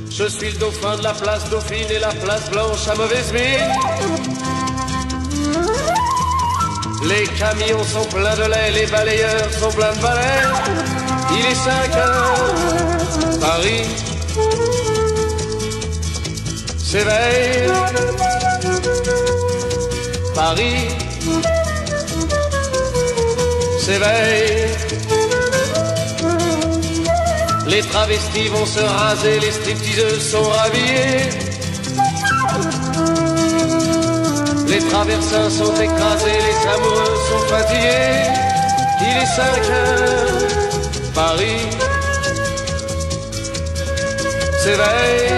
Je suis le dauphin de la place Dauphine et la place Blanche à mauvaise mine. Les camions sont pleins de lait, les balayeurs sont pleins de balais. Il est 5 heures, Paris s'éveille. Paris s'éveille. Les travestis vont se raser, les stripteaseuses sont rhabillées. Les traversins sont écrasés, les amoureux sont fatigués. Il est 5 heures, Paris s'éveille.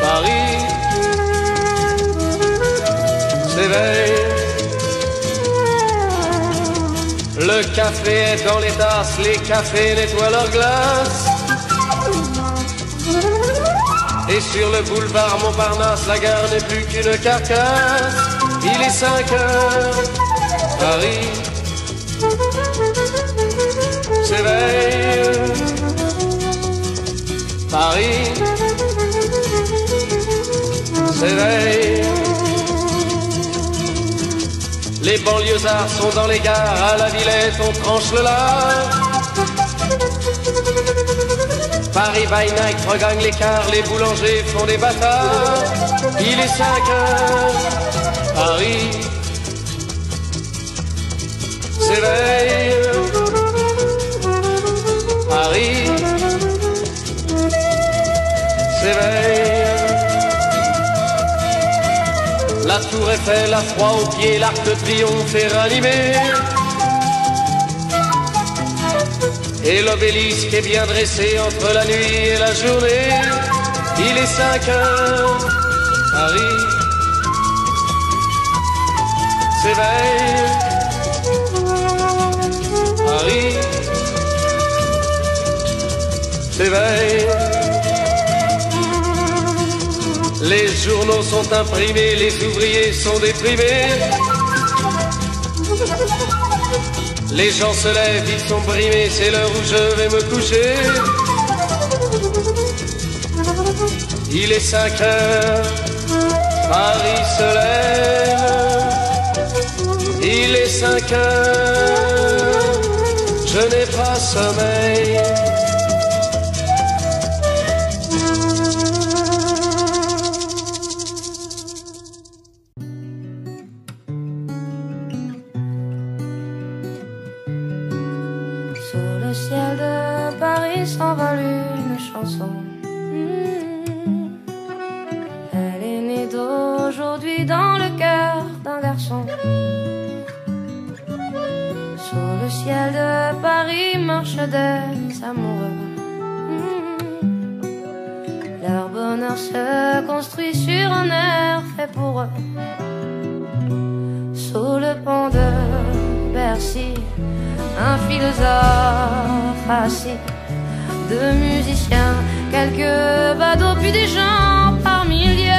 Paris s'éveille. Le café est dans les tasses, les cafés nettoient leurs glaces. Et sur le boulevard Montparnasse, la gare n'est plus qu'une carcasse. Il est 5 heures, Paris s'éveille. Paris s'éveille. Les banlieusards sont dans les gares, à la Villette on tranche le lard. Paris by night regagne l'écart, les boulangers font des bâtards. Il est 5 heures, Paris s'éveille. Paris s'éveille. La tour Eiffel a froid aux pieds, l'arc de triomphe est ranimé. Et l'obélisque est bien dressé entre la nuit et la journée. Il est 5 heures, Paris s'éveille. Paris s'éveille. Les journaux sont imprimés, les ouvriers sont déprimés. Les gens se lèvent, ils sont brimés, c'est l'heure où je vais me coucher. Il est 5 heures, Paris se lève. Il est 5 heures, je n'ai pas sommeil. S'envole une chanson. Elle est née d'aujourd'hui dans le cœur d'un garçon. Sur le ciel de Paris marchent des amoureux. Leur bonheur se construit sur un air fait pour eux. Sous le pont de Bercy, un philosophe assis, de musiciens, quelques badauds, puis des gens par milliers.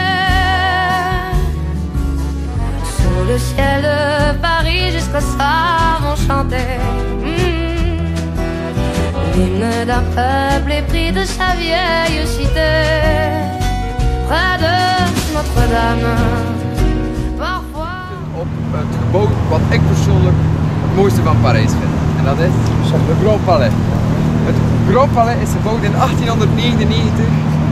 Sous le ciel de Paris, jusqu'au soir vont chanter l'hymne d'un peuple épris de sa vieille cité. Près de Notre-Dame, parfois. Op het gebouw wat ik persoonlijk het mooiste van Parijs vind. En dat is het Grand Palais. Het Grand Palais is gebouwd in 1899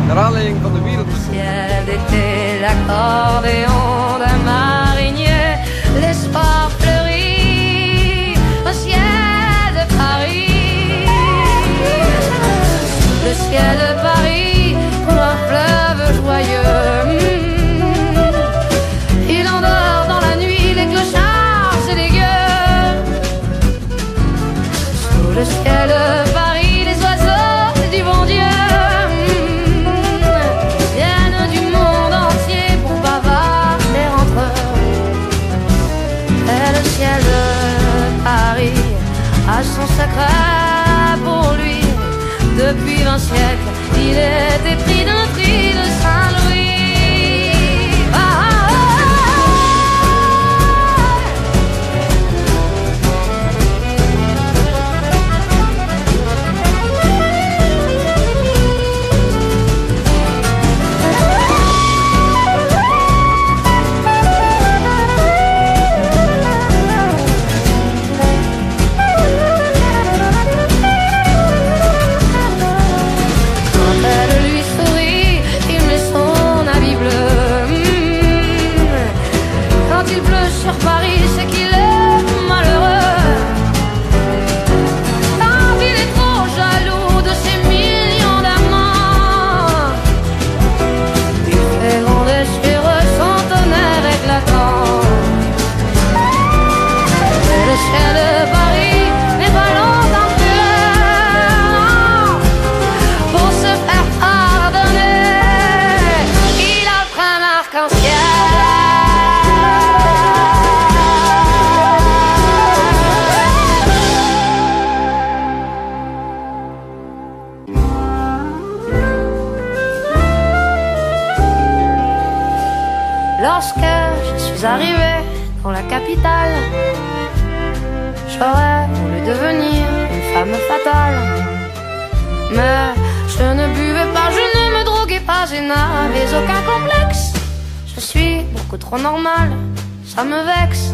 naar aanleiding van de wereldoorlog. Ciel d'été, l'accordéon d'un marinier, l'espoir fleurit au ciel de Paris. Le ciel de Paris coule un fleuve joyeux. Il endort dans la nuit les clochards et les gueux. Sous le ciel de Paris, du bon Dieu viennent du monde entier pour bavarder entre eux. Et le ciel de Paris a son secret pour lui. Depuis 20 siècles, il est épris d'un prix de Saint-Louis. dans la capitale. J'aurais voulu devenir une femme fatale, mais je ne buvais pas, je ne me droguais pas, je n'avais aucun complexe. Je suis beaucoup trop normale, ça me vexe.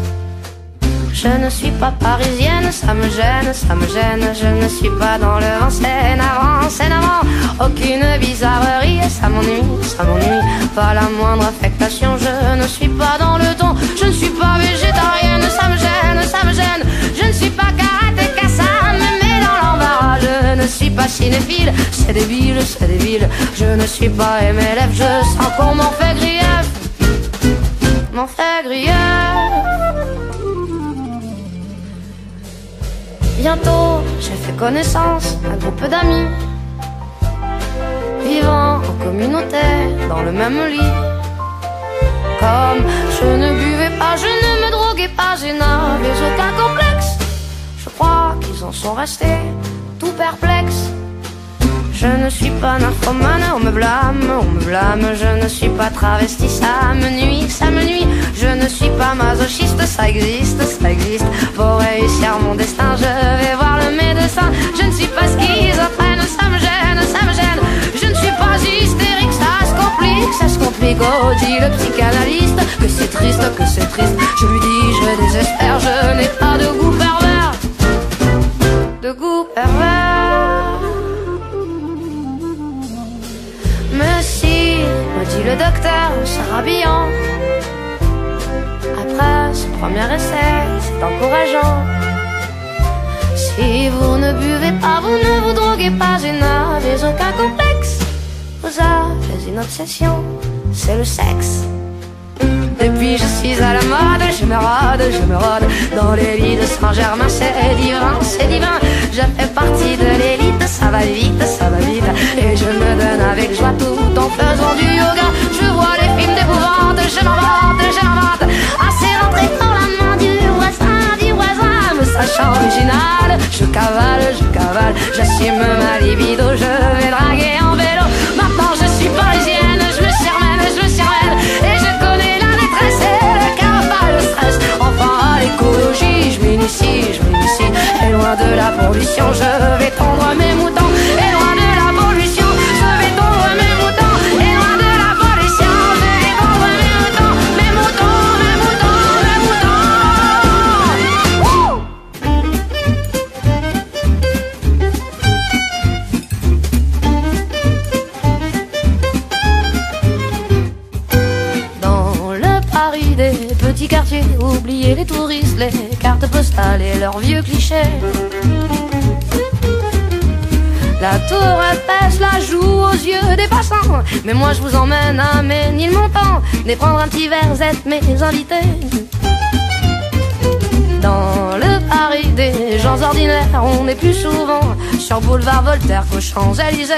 Je ne suis pas parisienne, ça me gêne, ça me gêne. Je ne suis pas dans le vent, c'est navrant. Aucune bizarrerie, ça m'ennuie, ça m'ennuie. Pas la moindre affectation, je ne suis pas dans le ton. Je ne suis pas végétarienne, ça me gêne, ça me gêne. Je ne suis pas karatéka, ça me met dans l'embarras. Je ne suis pas cinéphile, c'est débile, c'est débile. Je ne suis pas MLF, je sens qu'on m'en fait grief, m'en fait grief. Bientôt, j'ai fait connaissance d'un groupe d'amis vivant en communauté dans le même lit. Comme je ne buvais pas, je ne me droguais pas, je n'avais aucun complexe. Je crois qu'ils en sont restés tout perplexes. Je ne suis pas nymphomane, on me blâme, on me blâme. Je ne suis pas travesti, ça me nuit, ça me nuit. Je ne suis pas masochiste, ça existe, ça existe. Pour réussir mon destin, je vais voir le médecin. Je ne suis pas schizophrène, ça me gêne, ça me gêne. Je ne suis pas hystérique, ça se complique, oh, dit le psychanalyste. Que c'est triste, que c'est triste. Je lui dis, je désespère, je n'ai pas de goût pervers, de goût pervers. Mais si, me dit le docteur, se rhabillant, après ce premier essai, c'est encourageant. Si vous ne buvez pas, vous ne vous droguez pas, je n'avez aucun complexe. Vous avez une obsession, c'est le sexe. Depuis je suis à la mode, je me rôde dans les lits de Saint-Germain, c'est divin, c'est divin. Je fais partie de l'élite, ça va vite, ça va vite. Et je me donne avec joie tout en faisant du yoga. Je vois les films d'épouvante, je m'invente. Assez rentré dans la main du voisin, me sachant original. Je cavale, j'assume ma libido, je vais draguer en vélo. Maintenant je suis parisienne, je me suis remène, et je connais la détresse et le cafard, le stress. Enfin à l'écologie, je m'initie. Et loin de la pollution, je vais tondre mes moutons. Et loin de la pollution, je vais tondre mes moutons. Et loin de la pollution, je vais tondre mes moutons. Mes moutons, mes moutons, mes moutons. Dans le Paris des petits quartiers, oubliez les touristes, les cartes postales et leurs vieux clichés. La tour Eiffel la joue aux yeux des passants, mais moi je vous emmène à Ménilmontant, et prendre un petit verre, vous êtes mes invités. Dans le Paris des gens ordinaires, on est plus souvent sur boulevard Voltaire qu'aux Champs-Élysées.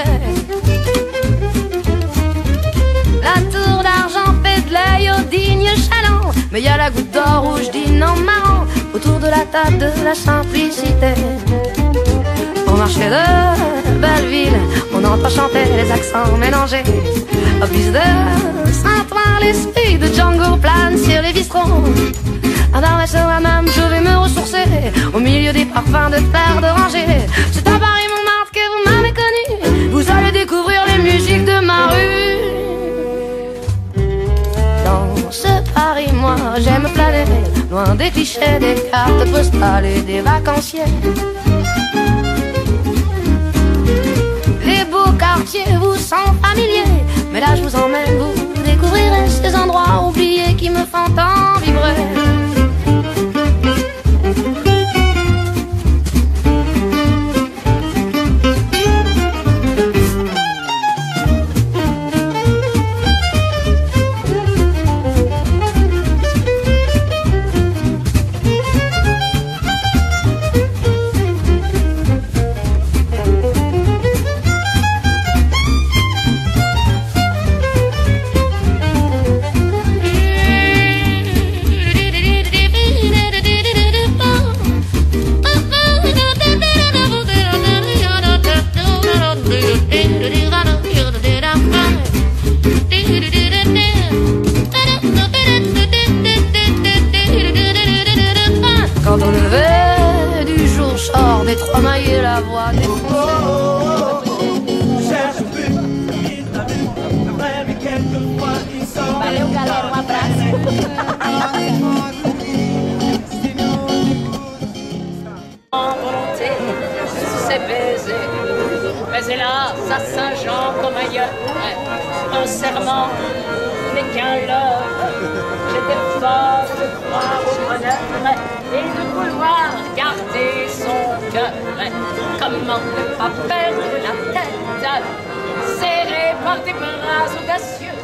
La tour d'argent fait de l'œil au digne chaland, mais y a la goutte d'or rouge dîne en marrant autour de la table de la simplicité. Au marché de Belleville, on entend chanter les accents mélangés. Au bus de Saint-Ouen, l'esprit de Django plane sur les bistrots. À Darwin-sur-la-Même, je vais me ressourcer au milieu des parfums de terre d'oranger. C'est à Paris-Montmartre que vous m'avez connu, vous allez découvrir les musiques de ma rue. Dans ce Paris, moi j'aime planer, loin des clichés, des cartes postales et des vacanciers. Les beaux quartiers vous sont familiers, mais là je vous emmène, vous découvrirez ces endroits oubliés qui me font tant vibrer. d'étremailler la voix des Valeu, galera, um abraço. En volonté, c'est baiser. Mais hélas, à Saint-Jean comme ailleurs, un serment n'est qu'un leurre. J'étais folle de croire au bonheur et de vouloir garder son cœur. Comment ne pas perdre la tête, serré par des bras audacieux?